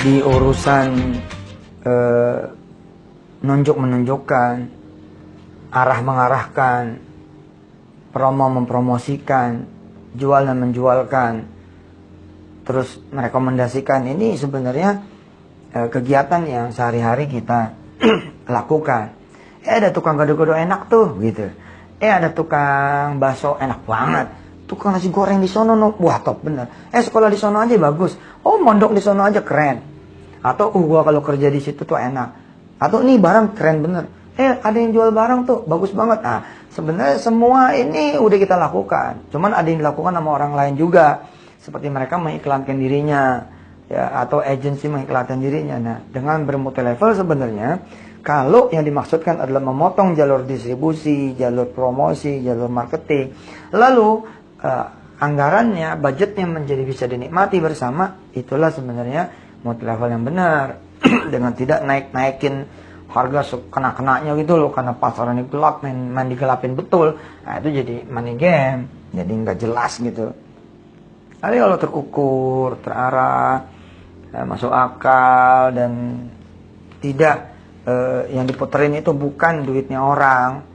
di urusan menunjuk-menunjukkan, arah mengarahkan, promo mempromosikan, jual dan menjualkan, terus merekomendasikan, ini sebenarnya kegiatan yang sehari-hari kita lakukan. Ada tukang gado-gado enak tuh gitu. Ada tukang bakso enak banget. Tukang nasi goreng di sono, wah top bener. Sekolah di sono aja bagus. Oh, mondok di sono aja keren. Atau gua kalau kerja di situ tuh enak. Atau nih barang keren bener. Ada yang jual barang tuh bagus banget. Nah, sebenarnya semua ini udah kita lakukan. Cuman ada yang dilakukan sama orang lain juga. Seperti mereka mengiklankan dirinya, ya, atau agensi mengiklankan dirinya. Nah, dengan bermulti level sebenarnya, kalau yang dimaksudkan adalah memotong jalur distribusi, jalur promosi, jalur marketing, lalu anggarannya, budgetnya menjadi bisa dinikmati bersama, itulah sebenarnya multi level yang benar. Dengan tidak naik-naikin harga kena-kenanya gitu loh, karena pasarannya gelap, main digelapin betul. Nah, itu jadi money game, jadi nggak jelas gitu. Tapi kalau terukur, terarah, masuk akal, dan tidak yang diputerin itu bukan duitnya orang,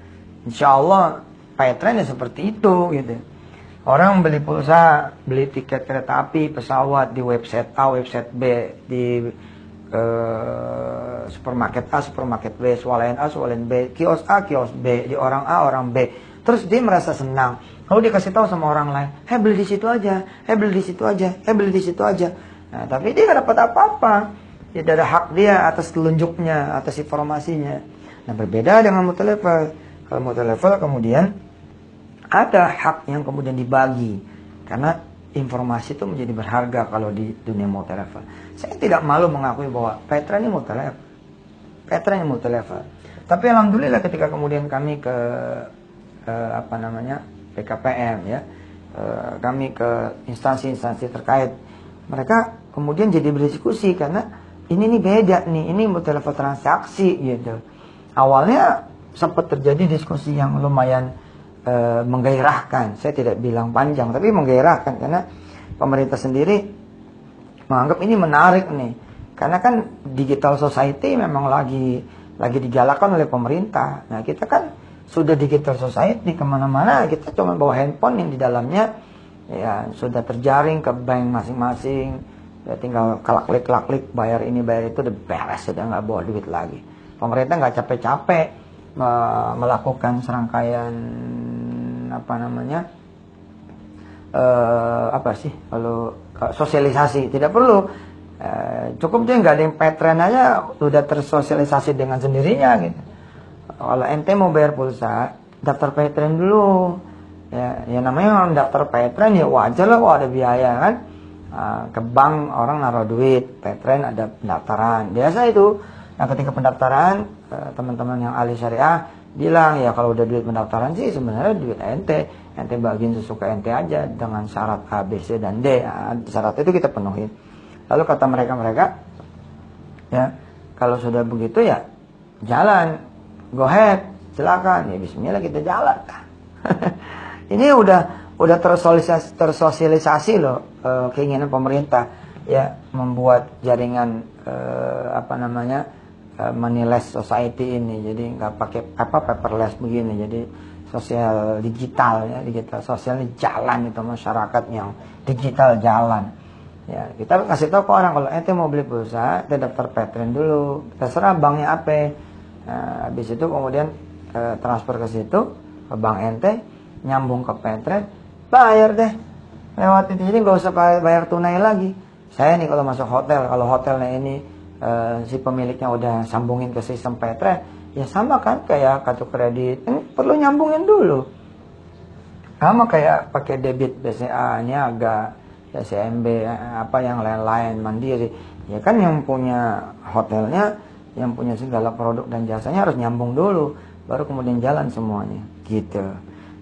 insya Allah Paytrend ya seperti itu gitu. Orang beli pulsa, beli tiket kereta api, pesawat di website A, website B, di supermarket A, supermarket B, swalayan A, swalayan B, kios A, kios B, di orang A, orang B. Terus dia merasa senang. Lalu dia kasih tahu sama orang lain, beli di situ aja, beli di situ aja, beli di situ aja. Nah, tapi dia nggak dapat apa-apa. Tidak ada hak dia atas telunjuknya, atas informasinya. Nah, berbeda dengan multi level. Kalau multi level kemudian ada hak yang kemudian dibagi, karena informasi itu menjadi berharga kalau di dunia multi level. Saya tidak malu mengakui bahwa Paytrend ini multi level. Paytrend ini multi level. Tapi alhamdulillah ketika kemudian kami ke PKPM ya, kami ke instansi-instansi terkait, mereka kemudian jadi berdiskusi karena ini nih beda nih, ini multi level transaksi gitu. Awalnya sempat terjadi diskusi yang lumayan menggairahkan. Saya tidak bilang panjang, tapi menggairahkan karena pemerintah sendiri menganggap ini menarik nih. Karena kan digital society memang lagi digalakkan oleh pemerintah. Nah, kita kan sudah digital society, kemana-mana kita cuma bawa handphone yang di dalamnya ya sudah terjaring ke bank masing-masing. Ya tinggal klik bayar ini bayar itu udah beres, sudah nggak bawa duit lagi. Pemerintah nggak capek-capek melakukan serangkaian sosialisasi, tidak perlu, cukup dia nggak ada yang Paytrend aja udah tersosialisasi dengan sendirinya gitu. Kalau ente mau bayar pulsa, daftar Paytrend dulu ya namanya orang daftar Paytrend ya wajar lah, ada biaya kan. Ke bank orang naruh duit, Paytrend ada pendaftaran biasa itu. Nah, ketika pendaftaran, teman-teman yang ahli syariah bilang ya kalau udah duit pendaftaran sih sebenarnya duit ente bagiin sesuka ente aja dengan syarat A, B, C, dan D. Syarat itu kita penuhin. Lalu kata mereka ya kalau sudah begitu ya jalan, go ahead, silakan, ya bismillah kita jalan. Ini udah tersosialisasi loh keinginan pemerintah ya membuat jaringan money-less society ini. Jadi nggak pakai paperless begini, jadi sosial digital ya, digital sosial ini jalan, itu masyarakat yang digital jalan ya. Kita kasih tahu ke orang kalau ente mau beli pulsa, ente daftar Paytrend dulu, terserah banknya apa. Nah, habis itu kemudian transfer ke situ ke bank ente, nyambung ke Paytrend, bayar deh lewat itu. Jadi nggak usah bayar tunai lagi. Saya nih kalau masuk hotel, kalau hotelnya ini si pemiliknya udah sambungin ke sistem Paytrend, ya sama kan kayak kartu kredit, ini perlu nyambungin dulu. Sama kayak pakai debit BCA, Niaga, ya CMB, apa yang lain-lain, Mandiri. Ya kan yang punya hotelnya, yang punya segala produk dan jasanya harus nyambung dulu, baru kemudian jalan semuanya. Gitu.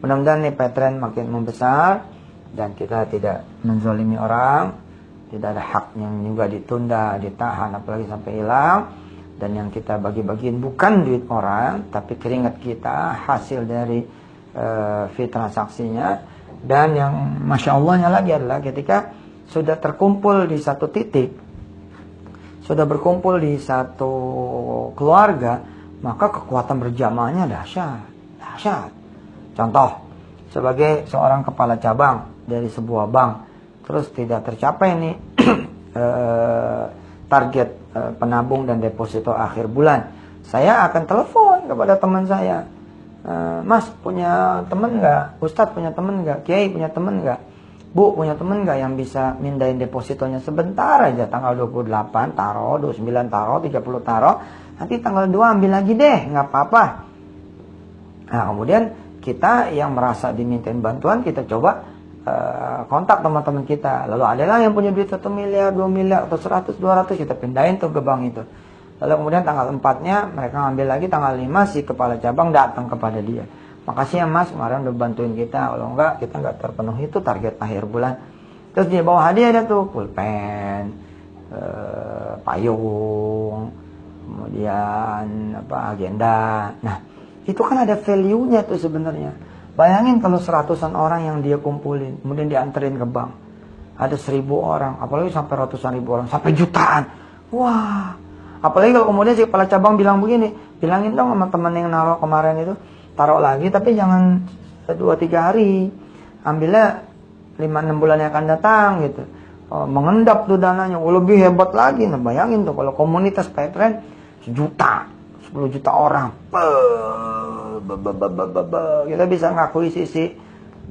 Mudah-mudahan nih Paytrend makin membesar dan kita tidak menzalimi orang, tidak ada hak yang juga ditunda, ditahan, apalagi sampai hilang. Dan yang kita bagi-bagiin bukan duit orang, tapi keringat kita, hasil dari fee transaksinya. Dan yang Masya Allahnya lagi adalah ketika sudah terkumpul di satu titik, sudah berkumpul di satu keluarga, maka kekuatan berjamaahnya dahsyat. Dahsyat. Contoh, sebagai seorang kepala cabang dari sebuah bank, terus tidak tercapai nih target penabung dan deposito akhir bulan, saya akan telepon kepada teman saya, Mas punya temen nggak? Ustadz punya temen nggak? Kiai punya temen nggak? Bu punya temen nggak yang bisa mindahin depositonya sebentar aja, tanggal 28 taruh, 29 taruh, 30 taruh, nanti tanggal 2 ambil lagi deh, nggak apa-apa. Nah kemudian kita yang merasa dimintain bantuan, kita coba kontak teman-teman kita. Lalu adalah yang punya duit 1 miliar, 2 miliar, atau 100, 200, kita pindahin tuh ke bank itu. Lalu kemudian tanggal 4-nya mereka ngambil lagi, tanggal 5 si kepala cabang datang kepada dia. Makasih ya Mas, kemarin udah bantuin kita. Kalau enggak, kita enggak terpenuhi itu target akhir bulan. Terus dia bawa hadiah ada tuh, pulpen, payung, kemudian agenda. Nah, itu kan ada value-nya tuh sebenarnya. Bayangin kalau 100-an orang yang dia kumpulin, kemudian dianterin ke bank. Ada 1.000 orang, apalagi sampai ratusan ribu orang, sampai jutaan. Wah, apalagi kalau kemudian si kepala cabang bilang begini, bilangin dong sama teman yang naruh kemarin itu, taruh lagi tapi jangan 2-3 hari. Ambilnya 5-6 bulan yang akan datang gitu. Mengendap tuh dananya, lebih hebat lagi. Nah bayangin tuh kalau komunitas Petren 1 juta, 10 juta orang, kita bisa ngakuisisi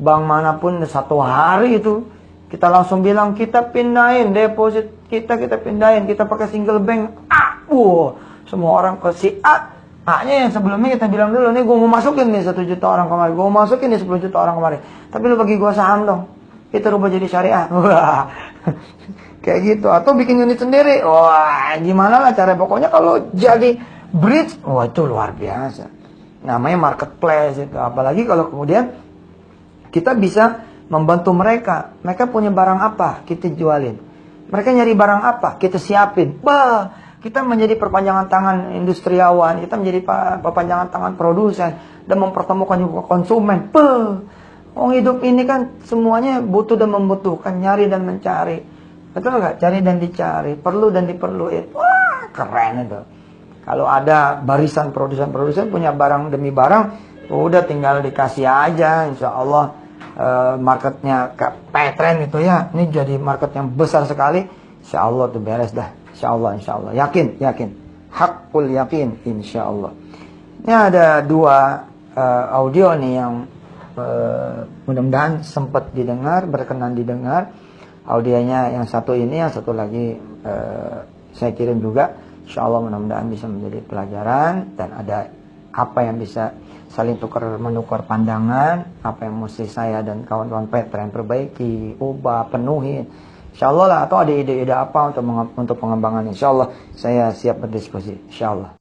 bank manapun 1 hari itu. Kita langsung bilang kita pindahin deposit kita pindahin, kita pakai single bank. Semua orang ke si A-nya yang sebelumnya kita bilang dulu, nih gue mau masukin nih 1 juta orang kemarin, gue mau masukin nih 10 juta orang kemarin, tapi lu bagi gue saham dong, itu rubah jadi syariah. Wah, kayak gitu. Atau bikin unit sendiri. Wah, gimana lah cara, pokoknya kalau jadi bridge, wah itu luar biasa. Namanya marketplace itu. Apalagi kalau kemudian kita bisa membantu mereka. Mereka punya barang apa, kita jualin. Mereka nyari barang apa, kita siapin. Kita menjadi perpanjangan tangan industriawan, kita menjadi perpanjangan tangan produsen, dan mempertemukan juga konsumen. Hidup ini kan semuanya butuh dan membutuhkan, nyari dan mencari. Betul nggak? Cari dan dicari, perlu dan diperluin. Wah, keren itu. Kalau ada barisan produsen punya barang demi barang, udah tinggal dikasih aja, insya Allah marketnya Petren itu ya, ini jadi market yang besar sekali, insya Allah tuh beres dah, insya Allah, yakin, hakul yakin, insya Allah. Ini ada 2 audio nih yang mudah-mudahan sempat didengar, berkenan didengar. Audionya yang satu ini, yang satu lagi saya kirim juga. Insya Allah mudah-mudahan bisa menjadi pelajaran, dan ada apa yang bisa saling menukar pandangan, apa yang mesti saya dan kawan-kawan Petren perbaiki, ubah, penuhi. Insya Allah lah, atau ada ide-ide apa untuk pengembangan. Insya Allah saya siap berdiskusi. Insya Allah.